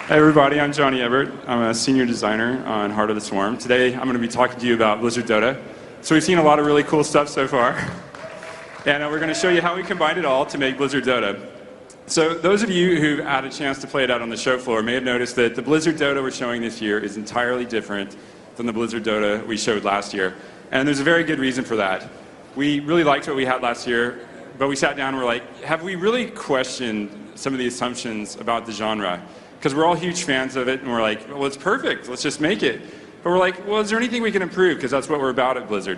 Hey everybody, I'm Johnny Everett. I'm a senior designer on Heart of the Swarm. Today I'm going to be talking to you about Blizzard Dota. So we've seen a lot of really cool stuff so far. And we're going to show you how we combined it all to make Blizzard Dota. So those of you who've had a chance to play it out on the show floor may have noticed that the Blizzard Dota we're showing this year is entirely different than the Blizzard Dota we showed last year. And there's a very good reason for that. We really liked what we had last year, but we sat down and we're like, have we really questioned some of the assumptions about the genre? Because we're all huge fans of it, and we're like, well, it's perfect, let's just make it. But we're like, well, is there anything we can improve? Because that's what we're about at Blizzard.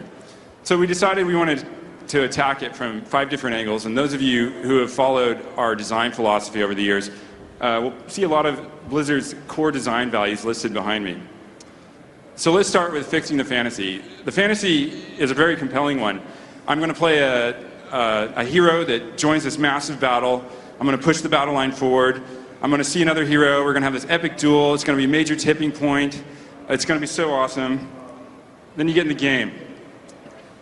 So we decided we wanted to attack it from 5 different angles, and those of you who have followed our design philosophy over the years will see a lot of Blizzard's core design values listed behind me. So let's start with fixing the fantasy. The fantasy is a very compelling one. I'm going to play a hero that joins this massive battle. I'm going to push the battle line forward. I'm going to see another hero. We're going to have this epic duel. It's going to be a major tipping point. It's going to be so awesome. Then you get in the game.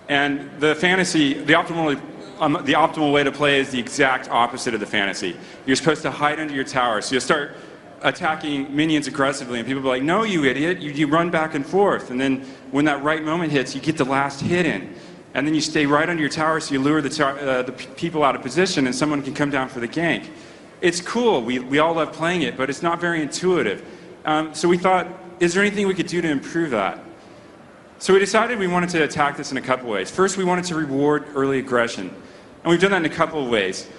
And the fantasy, the optimal way to play is the exact opposite of the fantasy. You're supposed to hide under your tower. So you'll start attacking minions aggressively, and people will be like, no, you idiot. You run back and forth. And then when that right moment hits, you get the last hit in. And then you stay right under your tower, so you lure the people out of position, and someone can come down for the gank. It's cool, we all love playing it, but it's not very intuitive. So we thought, is there anything we could do to improve that? So we decided we wanted to attack this in a couple ways. First, we wanted to reward early aggression. And we've done that in a couple of ways.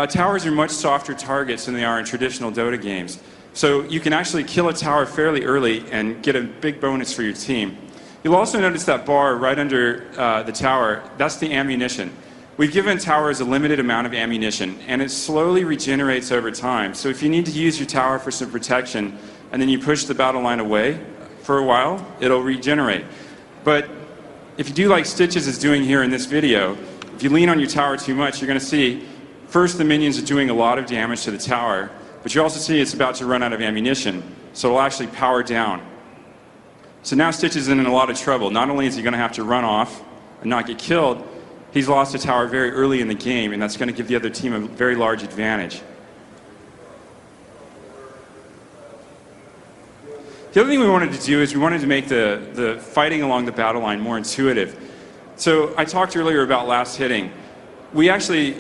Towers are much softer targets than they are in traditional Dota games. So you can actually kill a tower fairly early and get a big bonus for your team. You'll also notice that bar right under the tower, that's the ammunition. We've given towers a limited amount of ammunition, and it slowly regenerates over time. So if you need to use your tower for some protection, and then you push the battle line away for a while, it'll regenerate. But if you do like Stitches is doing here in this video, if you lean on your tower too much, you're going to see, first the minions are doing a lot of damage to the tower, but you also see it's about to run out of ammunition, so it'll actually power down. So now Stitches is in a lot of trouble. Not only is he going to have to run off and not get killed, he's lost a tower very early in the game, and that's going to give the other team a very large advantage. The other thing we wanted to do is we wanted to make the fighting along the battle line more intuitive. So I talked earlier about last hitting. We actually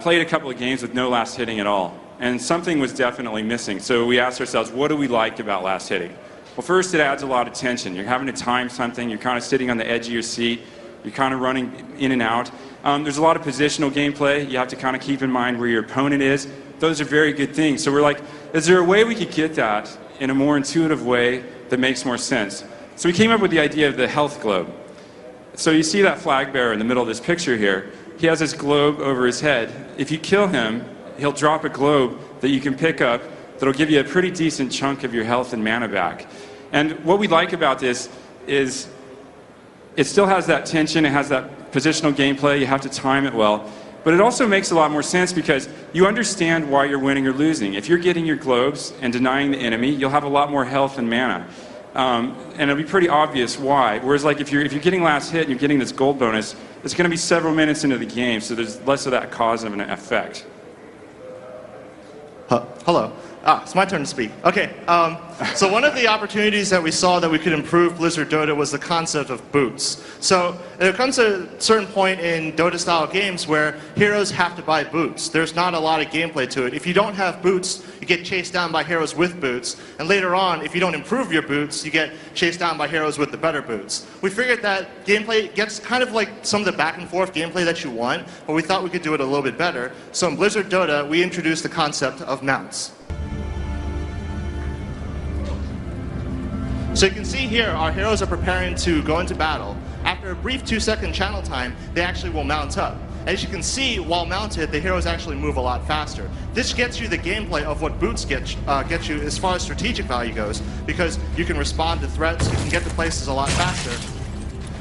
played a couple of games with no last hitting at all, and something was definitely missing. So we asked ourselves, what do we like about last hitting? Well, first, it adds a lot of tension. You're having to time something. You're kind of sitting on the edge of your seat. You're kind of running in and out. There's a lot of positional gameplay. You have to kind of keep in mind where your opponent is. Those are very good things. So we're like, is there a way we could get that in a more intuitive way that makes more sense? So we came up with the idea of the health globe. So you see that flag bearer in the middle of this picture here. He has this globe over his head. If you kill him, he'll drop a globe that you can pick up that'll give you a pretty decent chunk of your health and mana back. And what we like about this is it still has that tension, it has that positional gameplay, you have to time it well, but it also makes a lot more sense because you understand why you're winning or losing. If you're getting your globes and denying the enemy, you'll have a lot more health and mana. And it'll be pretty obvious why. Whereas like if you're getting last hit and you're getting this gold bonus, it's going to be several minutes into the game, so there's less of that cause of an effect. Hello. It's my turn to speak. Okay, so one of the opportunities that we saw that we could improve Blizzard Dota was the concept of boots. So there comes a certain point in Dota-style games where heroes have to buy boots. There's not a lot of gameplay to it. If you don't have boots, you get chased down by heroes with boots. And later on, if you don't improve your boots, you get chased down by heroes with the better boots. We figured that gameplay gets kind of like some of the back and forth gameplay that you want, but we thought we could do it a little bit better. So in Blizzard Dota, we introduced the concept of mounts. So you can see here, our heroes are preparing to go into battle. After a brief 2-second channel time, they actually will mount up. As you can see, while mounted, the heroes actually move a lot faster. This gets you the gameplay of what boots get you as far as strategic value goes, because you can respond to threats, you can get to places a lot faster.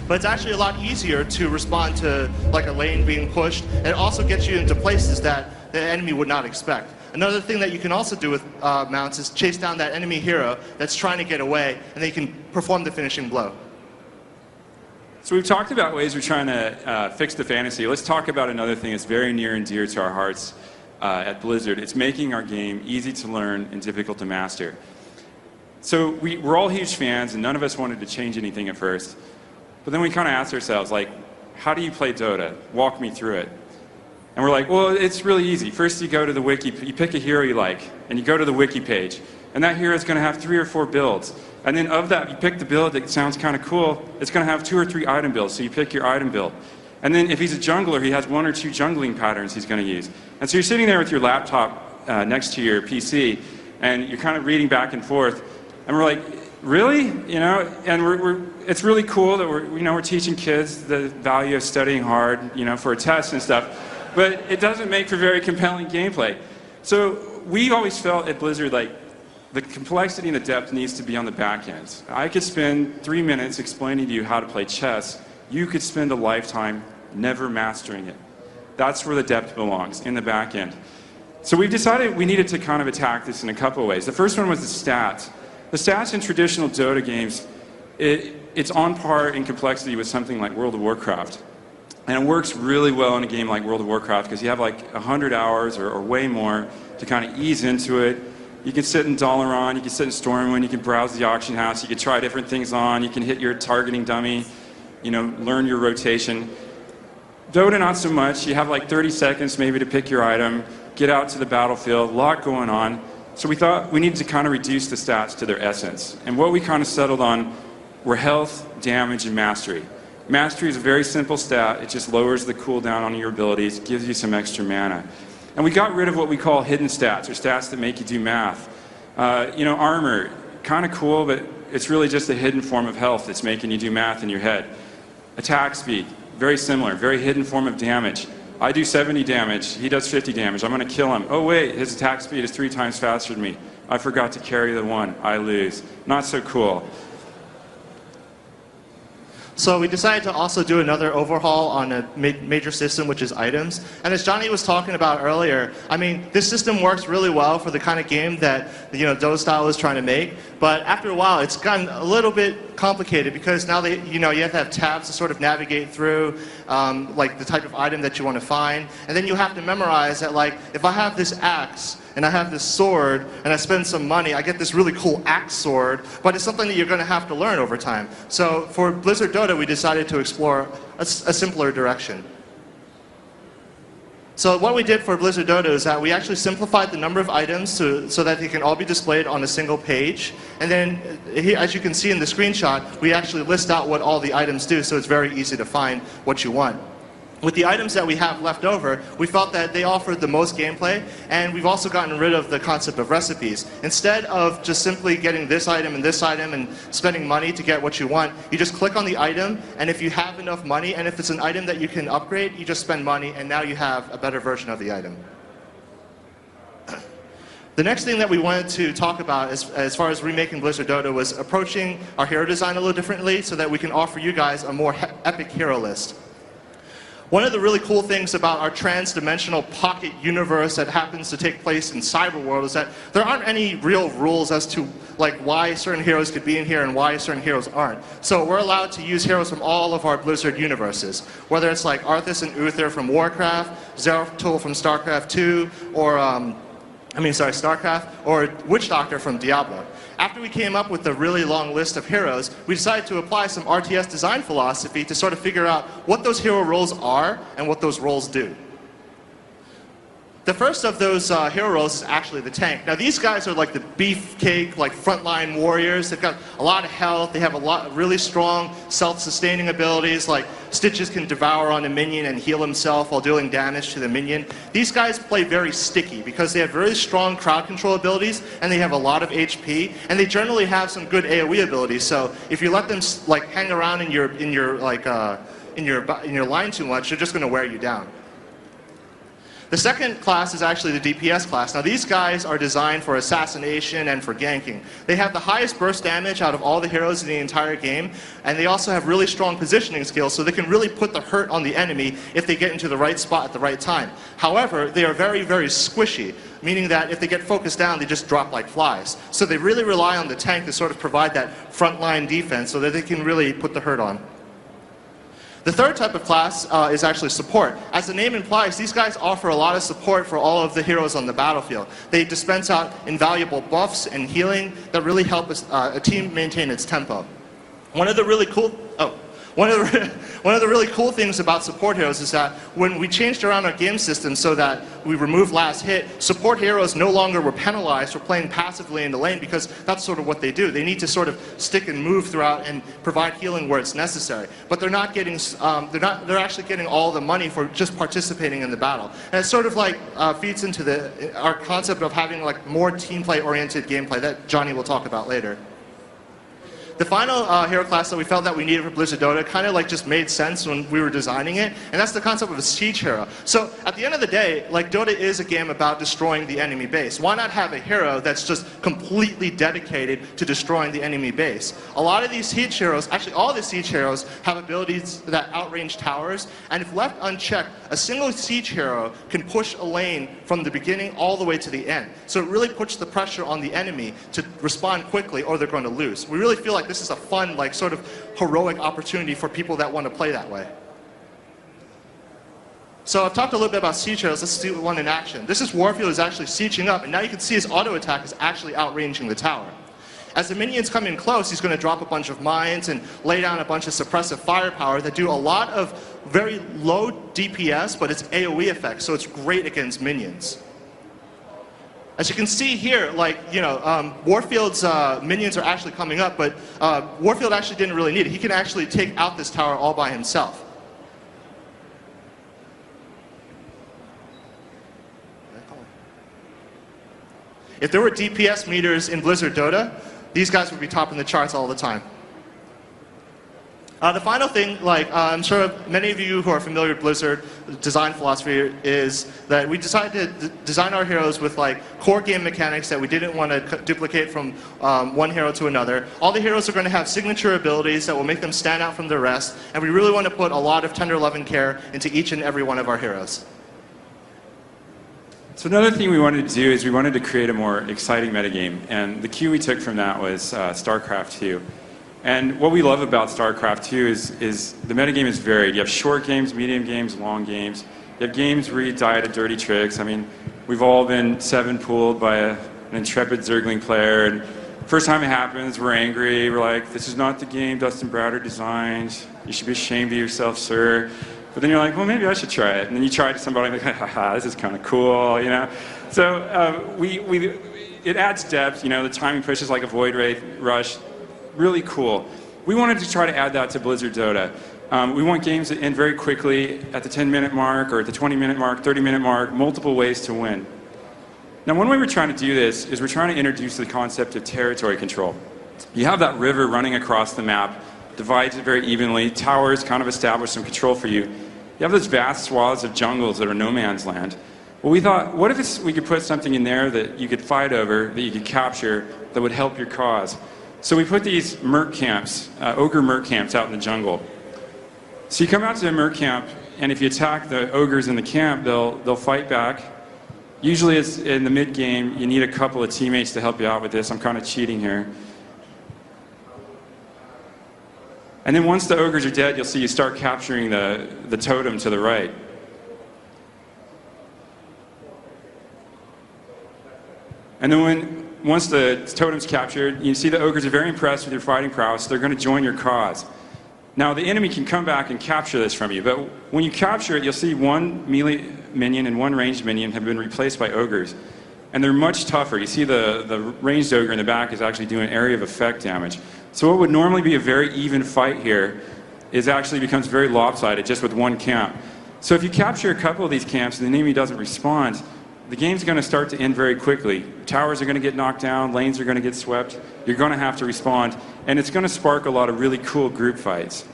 But it's actually a lot easier to respond to like a lane being pushed, and it also gets you into places that the enemy would not expect. Another thing that you can also do with mounts is chase down that enemy hero that's trying to get away, and then you can perform the finishing blow. So we've talked about ways we're trying to fix the fantasy. Let's talk about another thing that's very near and dear to our hearts at Blizzard. It's making our game easy to learn and difficult to master. So we're all huge fans, and none of us wanted to change anything at first. But then we kind of asked ourselves, like, how do you play Dota? Walk me through it. And we're like, well, it's really easy. First, you go to the wiki, you pick a hero you like, and you go to the wiki page. And that hero is going to have 3 or 4 builds. And then of that, you pick the build that sounds kind of cool. It's going to have 2 or 3 item builds, so you pick your item build. And then if he's a jungler, he has 1 or 2 jungling patterns he's going to use. And so you're sitting there with your laptop next to your PC, and you're kind of reading back and forth. And we're like, really? You know, and it's really cool that we're teaching kids the value of studying hard, for a test and stuff. But it doesn't make for very compelling gameplay. So we always felt at Blizzard like the complexity and the depth needs to be on the back end. I could spend 3 minutes explaining to you how to play chess. You could spend a lifetime never mastering it. That's where the depth belongs, in the back end. So we've decided we needed to kind of attack this in a couple of ways. The first one was the stats. The stats in traditional Dota games, it's on par in complexity with something like World of Warcraft. And it works really well in a game like World of Warcraft because you have like 100 hours or way more to kind of ease into it. You can sit in Dalaran, you can sit in Stormwind, you can browse the auction house, you can try different things on, you can hit your targeting dummy, learn your rotation. Dota, not so much. You have like 30 seconds maybe to pick your item, get out to the battlefield, a lot going on. So we thought we needed to kind of reduce the stats to their essence. And what we kind of settled on were health, damage, and mastery. Mastery is a very simple stat. It just lowers the cooldown on your abilities, gives you some extra mana. And we got rid of what we call hidden stats, or stats that make you do math. Armor, kind of cool, but it's really just a hidden form of health that's making you do math in your head. Attack speed, very similar, very hidden form of damage. I do 70 damage, he does 50 damage, I'm going to kill him. Oh wait, his attack speed is 3 times faster than me. I forgot to carry the 1, I lose. Not so cool. So we decided to also do another overhaul on a major system, which is items. And as Johnny was talking about earlier, I mean, this system works really well for the kind of game that Dota style is trying to make. But after a while, it's gotten a little bit complicated because now you have to have tabs to sort of navigate through, like the type of item that you want to find. And then you have to memorize that, like, if I have this axe and I have this sword and I spend some money, I get this really cool axe sword, but it's something that you're going to have to learn over time. So for Blizzard Dota, we decided to explore a simpler direction. So what we did for Blizzard Dota is that we actually simplified the number of items so that they can all be displayed on a single page. And then, as you can see in the screenshot, we actually list out what all the items do, so it's very easy to find what you want. With the items that we have left over, we felt that they offered the most gameplay, and we've also gotten rid of the concept of recipes. Instead of just simply getting this item and spending money to get what you want, you just click on the item, and if you have enough money, and if it's an item that you can upgrade, you just spend money, and now you have a better version of the item. The next thing that we wanted to talk about as far as remaking Blizzard Dota was approaching our hero design a little differently so that we can offer you guys a more epic hero list. One of the really cool things about our trans-dimensional pocket universe that happens to take place in Cyberworld is that there aren't any real rules as to why certain heroes could be in here and why certain heroes aren't. So we're allowed to use heroes from all of our Blizzard universes, whether it's like Arthas and Uther from Warcraft, Zeratul from StarCraft 2, or StarCraft, or Witch Doctor from Diablo. After we came up with a really long list of heroes, we decided to apply some RTS design philosophy to sort of figure out what those hero roles are and what those roles do. The first of those hero roles is actually the tank. Now these guys are like the beefcake, frontline warriors. They've got a lot of health. They have a lot of really strong self-sustaining abilities, like Stitches can devour on a minion and heal himself while dealing damage to the minion. These guys play very sticky because they have very strong crowd control abilities and they have a lot of HP, and they generally have some good AoE abilities. So if you let them hang around in your line too much, they're just going to wear you down. The second class is actually the DPS class. Now these guys are designed for assassination and for ganking. They have the highest burst damage out of all the heroes in the entire game, and they also have really strong positioning skills, so they can really put the hurt on the enemy if they get into the right spot at the right time. However, they are very, very squishy, meaning that if they get focused down, they just drop like flies. So they really rely on the tank to sort of provide that frontline defense so that they can really put the hurt on. The third type of class is actually support. As the name implies, these guys offer a lot of support for all of the heroes on the battlefield. They dispense out invaluable buffs and healing that really help a team maintain its tempo. One of the really cool things about support heroes is that when we changed around our game system so that we removed last hit, support heroes no longer were penalized for playing passively in the lane because that's sort of what they do. They need to sort of stick and move throughout and provide healing where it's necessary. But they're not getting, they're actually getting all the money for just participating in the battle. And it sort of like feeds into our concept of having like more team play oriented gameplay that Johnny will talk about later. The final hero class that we felt that we needed for Blizzard Dota kind of like just made sense when we were designing it, and that's the concept of a siege hero. So at the end of the day, like Dota is a game about destroying the enemy base. Why not have a hero that's just completely dedicated to destroying the enemy base? A lot of these siege heroes, actually all the siege heroes, have abilities that outrange towers, and if left unchecked, a single siege hero can push a lane from the beginning all the way to the end. So it really puts the pressure on the enemy to respond quickly or they're going to lose. We really feel like this is a fun, like sort of heroic opportunity for people that want to play that way. So I've talked a little bit about siege heroes. Let's see one in action. This is Warfield is actually sieging up, and now you can see his auto attack is actually outranging the tower. As the minions come in close, he's going to drop a bunch of mines and lay down a bunch of suppressive firepower that do a lot of very low DPS, but it's AoE effects, so it's great against minions. As you can see here, like, you know, Warfield's minions are actually coming up, but Warfield actually didn't really need it. He can actually take out this tower all by himself. If there were DPS meters in Blizzard Dota, these guys would be topping the charts all the time. The final thing, like I'm sure many of you who are familiar with Blizzard design philosophy, is that we decided to design our heroes with like core game mechanics that we didn't want to duplicate from one hero to another. All the heroes are going to have signature abilities that will make them stand out from the rest, and we really want to put a lot of tender love and care into each and every one of our heroes. So another thing we wanted to do is we wanted to create a more exciting metagame, and the cue we took from that was StarCraft 2. And what we love about StarCraft 2 is the metagame is varied. You have short games, medium games, long games. You have games where you die to dirty tricks. I mean, we've all been 7-pooled by an intrepid Zergling player, and first time it happens, we're angry. We're like, this is not the game Dustin Browder designed. You should be ashamed of yourself, sir. But then you're like, well, maybe I should try it. And then you try it to somebody, like, haha, this is kind of cool, you know? So it adds depth, you know, the timing pushes like a Void Wraith Rush. Really cool. We wanted to try to add that to Blizzard Dota. We want games that end very quickly at the 10-minute mark or at the 20-minute mark, 30-minute mark, multiple ways to win. Now, one way we're trying to do this is we're trying to introduce the concept of territory control. You have that river running across the map, divides it very evenly, towers kind of establish some control for you. You have those vast swaths of jungles that are no man's land. Well, we thought, what if we could put something in there that you could fight over, that you could capture, that would help your cause? So we put these merc camps, ogre merc camps out in the jungle. So you come out to a merc camp, and if you attack the ogres in the camp, they'll fight back. Usually it's in the mid-game, you need a couple of teammates to help you out with this. I'm kind of cheating here. And then once the ogres are dead, you'll see you start capturing the totem to the right. And then once the totem's captured, you see the ogres are very impressed with your fighting prowess. They're going to join your cause. Now, the enemy can come back and capture this from you, but when you capture it, you'll see one melee minion and one ranged minion have been replaced by ogres. And they're much tougher. You see the ranged ogre in the back is actually doing area of effect damage. So what would normally be a very even fight here is actually becomes very lopsided just with one camp. So if you capture a couple of these camps and the enemy doesn't respond, the game's going to start to end very quickly. Towers are going to get knocked down, lanes are going to get swept, you're going to have to respond, and it's going to spark a lot of really cool group fights.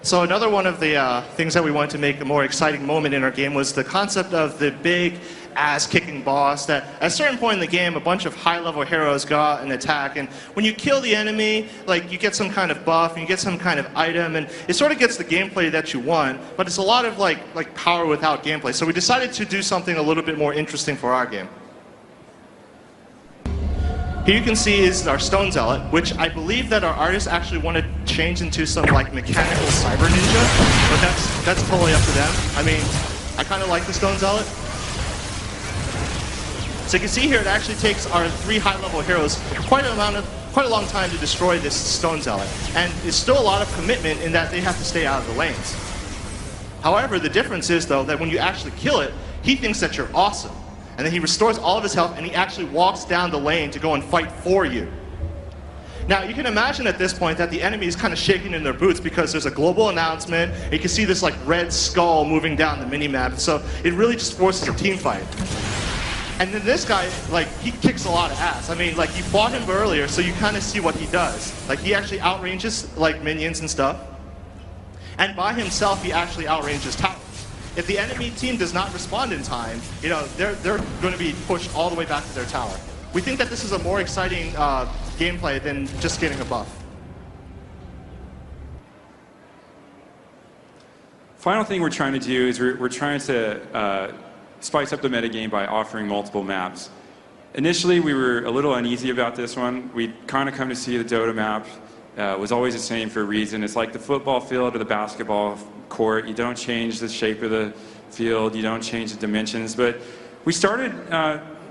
So another one of the things that we wanted to make a more exciting moment in our game was the concept of the big ass-kicking boss that at a certain point in the game, a bunch of high-level heroes go out and attack, and when you kill the enemy, like, you get some kind of buff, and you get some kind of item, and it sort of gets the gameplay that you want, but it's a lot of like power without gameplay. So we decided to do something a little bit more interesting for our game. Here you can see is our Stone Zealot, which I believe that our artists actually want to change into some like mechanical cyber ninja, but that's totally up to them. I mean, I kind of like the Stone Zealot. So you can see here it actually takes our 3 high-level heroes quite a long time to destroy this Stone Zealot, and it's still a lot of commitment in that they have to stay out of the lanes. However, the difference is though that when you actually kill it, he thinks that you're awesome. And then he restores all of his health and he actually walks down the lane to go and fight for you. Now, you can imagine at this point that the enemy is kind of shaking in their boots because there's a global announcement. And you can see this like red skull moving down the mini-map. So it really just forces a team fight. And then this guy, like, he kicks a lot of ass. I mean, like, you fought him earlier, so you kind of see what he does. Like, he actually outranges, like, minions and stuff. And by himself, he actually outranges towers. If the enemy team does not respond in time, you know, they're going to be pushed all the way back to their tower. We think that this is a more exciting gameplay than just getting a buff. Final thing we're trying to do is we're trying to spice up the metagame by offering multiple maps. Initially, we were a little uneasy about this one. We'd kind of come to see the Dota map was always the same for a reason. It's like the football field or the basketball court. You don't change the shape of the field. You don't change the dimensions. But we started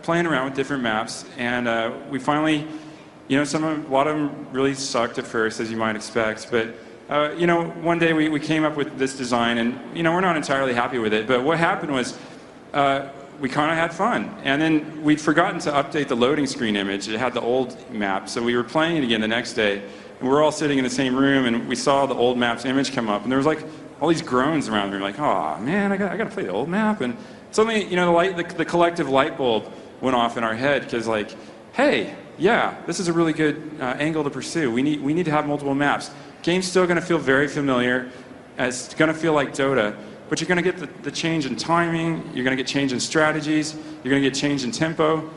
playing around with different maps, and we finally, you know, a lot of them really sucked at first, as you might expect. But you know, one day we came up with this design, and you know, we're not entirely happy with it. But what happened was we kind of had fun, and then we'd forgotten to update the loading screen image. It had the old map, so we were playing it again the next day, and we're all sitting in the same room, and we saw the old map's image come up, and there was like all these groans around me, like, oh man, I got to play the old map. And suddenly, you know, the collective light bulb went off in our head, because like, hey, yeah, this is a really good angle to pursue. We need to have multiple maps. Game's still going to feel very familiar. It's going to feel like Dota, but you're going to get the change in timing. You're going to get change in strategies. You're going to get change in tempo.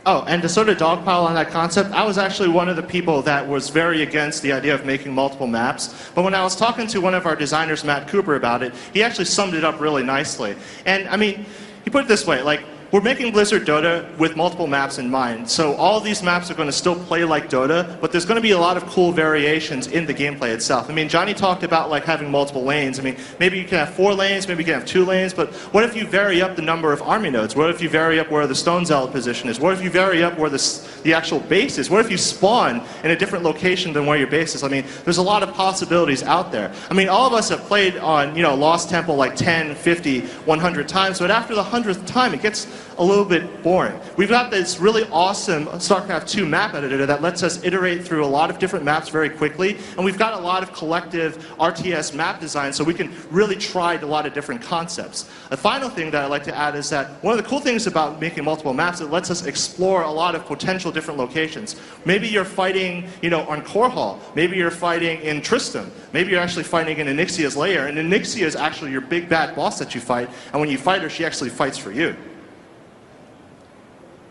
Oh, and to sort of dogpile on that concept, I was actually one of the people that was very against the idea of making multiple maps. But when I was talking to one of our designers, Matt Cooper, about it, he actually summed it up really nicely. And I mean, he put it this way, like, we're making Blizzard Dota with multiple maps in mind. So all these maps are going to still play like Dota, but there's going to be a lot of cool variations in the gameplay itself. I mean, Johnny talked about like having multiple lanes. I mean, maybe you can have 4 lanes, maybe you can have 2 lanes, but what if you vary up the number of army nodes? What if you vary up where the Stone Zealot position is? What if you vary up where the actual base is? What if you spawn in a different location than where your base is? I mean, there's a lot of possibilities out there. I mean, all of us have played on, you know, Lost Temple like 10, 50, 100 times, but after the 100th time, it gets a little bit boring. We've got this really awesome StarCraft 2 map editor that lets us iterate through a lot of different maps very quickly, and we've got a lot of collective RTS map design, so we can really try a lot of different concepts. The final thing that I'd like to add is that one of the cool things about making multiple maps, it lets us explore a lot of potential different locations. Maybe you're fighting, you know, on Core Hall. Maybe you're fighting in Tristram. Maybe you're actually fighting in Onyxia's lair, and Onyxia is actually your big bad boss that you fight, and when you fight her, she actually fights for you.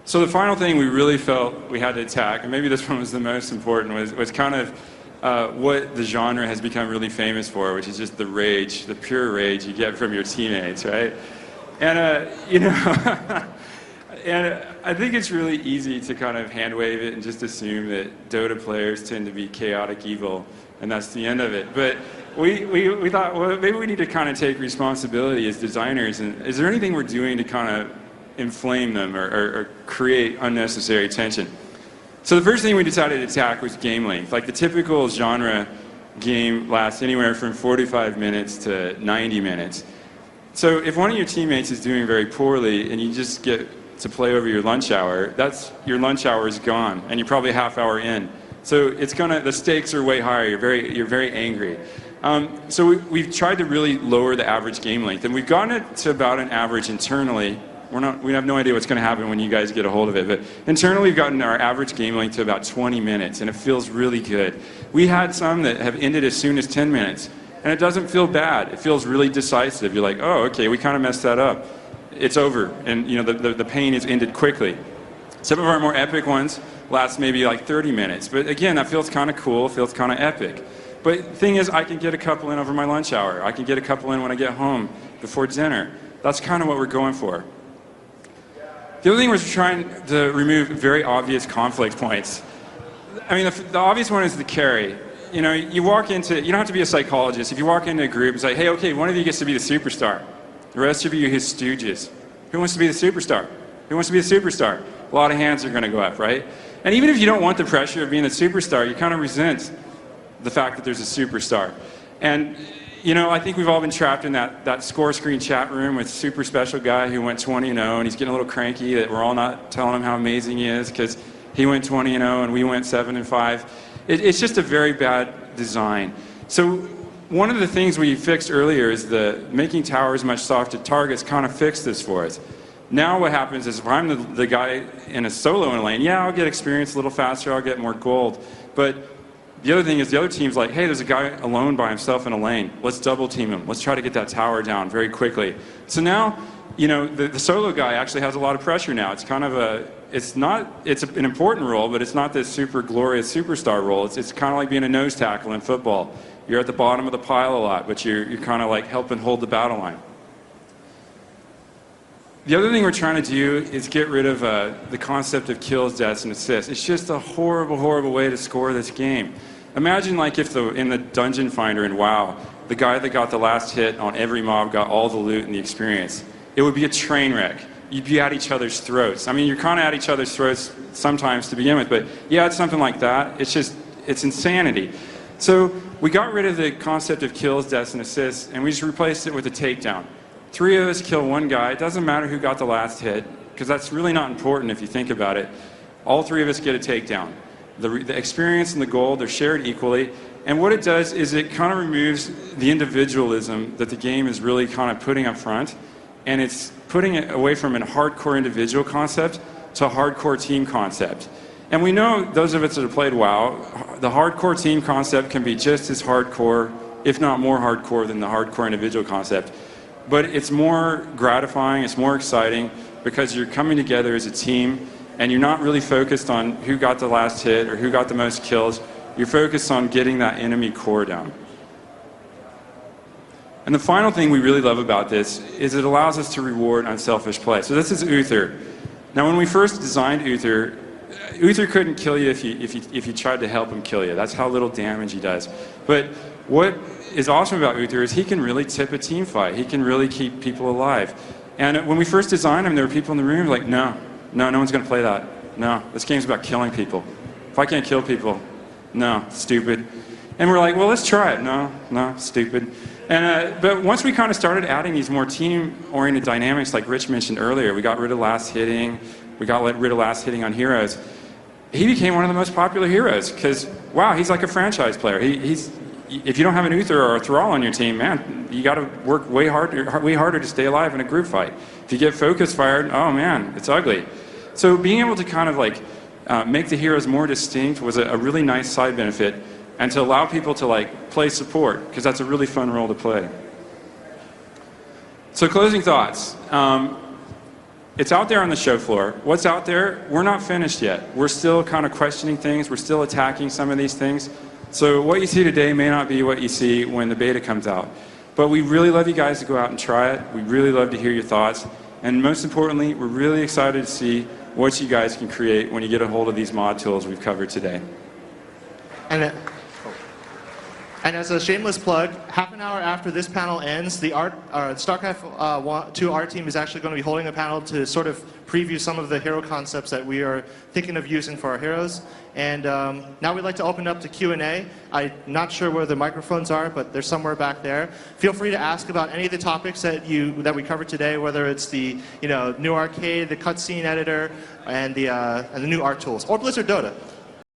So the final thing we really felt we had to attack, and maybe this one was the most important, was kind of what the genre has become really famous for, which is just the rage, the pure rage you get from your teammates, right? And, you know, and I think it's really easy to kind of hand wave it and just assume that Dota players tend to be chaotic evil, and that's the end of it. But we thought, well, maybe we need to kind of take responsibility as designers, and is there anything we're doing to kind of inflame them or create unnecessary tension? So the first thing we decided to attack was game length. Like the typical genre game lasts anywhere from 45 minutes to 90 minutes. So if one of your teammates is doing very poorly and you just get to play over your lunch hour, your lunch hour is gone and you're probably a half hour in. So the stakes are way higher. You're very angry. So we've tried to really lower the average game length, and we've gotten it to about an average internally. We have no idea what's going to happen when you guys get a hold of it, but internally we've gotten our average game length to about 20 minutes, and it feels really good. We had some that have ended as soon as 10 minutes, and it doesn't feel bad. It feels really decisive. You're like, oh, okay, we kind of messed that up. It's over, and you know the pain is ended quickly. Some of our more epic ones last maybe like 30 minutes, but again, that feels kind of cool, feels kind of epic. But the thing is, I can get a couple in over my lunch hour. I can get a couple in when I get home before dinner. That's kind of what we're going for. The other thing was trying to remove very obvious conflict points. I mean, the obvious one is the carry. You know, you walk into, you don't have to be a psychologist. If you walk into a group, it's like, hey, okay, one of you gets to be the superstar. The rest of you are his stooges. Who wants to be the superstar? Who wants to be the superstar? A lot of hands are going to go up, right? And even if you don't want the pressure of being the superstar, you kind of resent the fact that there's a superstar. And, you know, I think we've all been trapped in that score screen chat room with super special guy who went 20-0, and he's getting a little cranky that we're all not telling him how amazing he is because he went 20-0 and we went 7-5. It's just a very bad design. So one of the things we fixed earlier is the making towers much softer targets kind of fixed this for us. Now what happens is if I'm the guy in a solo in a lane, yeah, I'll get experience a little faster, I'll get more gold. But the other thing is the other team's like, hey, there's a guy alone by himself in a lane. Let's double team him. Let's try to get that tower down very quickly. So now, you know, the solo guy actually has a lot of pressure now. It's kind of it's an important role, but it's not this super glorious superstar role. It's kind of like being a nose tackle in football. You're at the bottom of the pile a lot, but you're kind of like helping hold the battle line. The other thing we're trying to do is get rid of the concept of kills, deaths, and assists. It's just a horrible, horrible way to score this game. Imagine like if in the dungeon finder in WoW, the guy that got the last hit on every mob got all the loot and the experience. It would be a train wreck. You'd be at each other's throats. I mean, you're kind of at each other's throats sometimes to begin with, but yeah, it's something like that. It's insanity. So we got rid of the concept of kills, deaths, and assists, and we just replaced it with a takedown. 3 of us kill one guy. It doesn't matter who got the last hit, because that's really not important if you think about it. All 3 of us get a takedown. The experience and the gold, they're shared equally. And what it does is it kind of removes the individualism that the game is really kind of putting up front. And it's putting it away from a hardcore individual concept to a hardcore team concept. And we know, those of us that have played WoW, the hardcore team concept can be just as hardcore, if not more hardcore than the hardcore individual concept. But it's more gratifying, it's more exciting, because you're coming together as a team, and you're not really focused on who got the last hit or who got the most kills. You're focused on getting that enemy core down. And the final thing we really love about this is it allows us to reward unselfish play. So this is Uther. Now when we first designed Uther, Uther couldn't kill you if you tried to help him kill you. That's how little damage he does. But what is awesome about Uther is he can really tip a team fight. He can really keep people alive. And when we first designed him, there were people in the room like, no one's going to play that. No, this game's about killing people. If I can't kill people, no, stupid. And we're like, well, let's try it. No, stupid. And, but once we kind of started adding these more team-oriented dynamics, like Rich mentioned earlier, we got rid of last hitting, we got rid of last hitting on heroes. He became one of the most popular heroes because, wow, he's like a franchise player. If you don't have an Uther or a Thrall on your team, man, you got to work way harder to stay alive in a group fight. If you get focus fired, oh man, it's ugly. So being able to kind of like make the heroes more distinct was a really nice side benefit, and to allow people to like play support, because that's a really fun role to play. So closing thoughts. It's out there on the show floor. What's out there? We're not finished yet. We're still kind of questioning things. We're still attacking some of these things. So what you see today may not be what you see when the beta comes out. But we really love you guys to go out and try it. We really love to hear your thoughts. And most importantly, we're really excited to see what you guys can create when you get a hold of these mod tools we've covered today. And as a shameless plug, half an hour after this panel ends, the StarCraft 2 art team is actually going to be holding a panel to sort of preview some of the hero concepts that we are thinking of using for our heroes. And now we'd like to open up to Q&A. I'm not sure where the microphones are, but they're somewhere back there. Feel free to ask about any of the topics that we covered today, whether it's the new arcade, the cutscene editor, and the new art tools, or Blizzard Dota.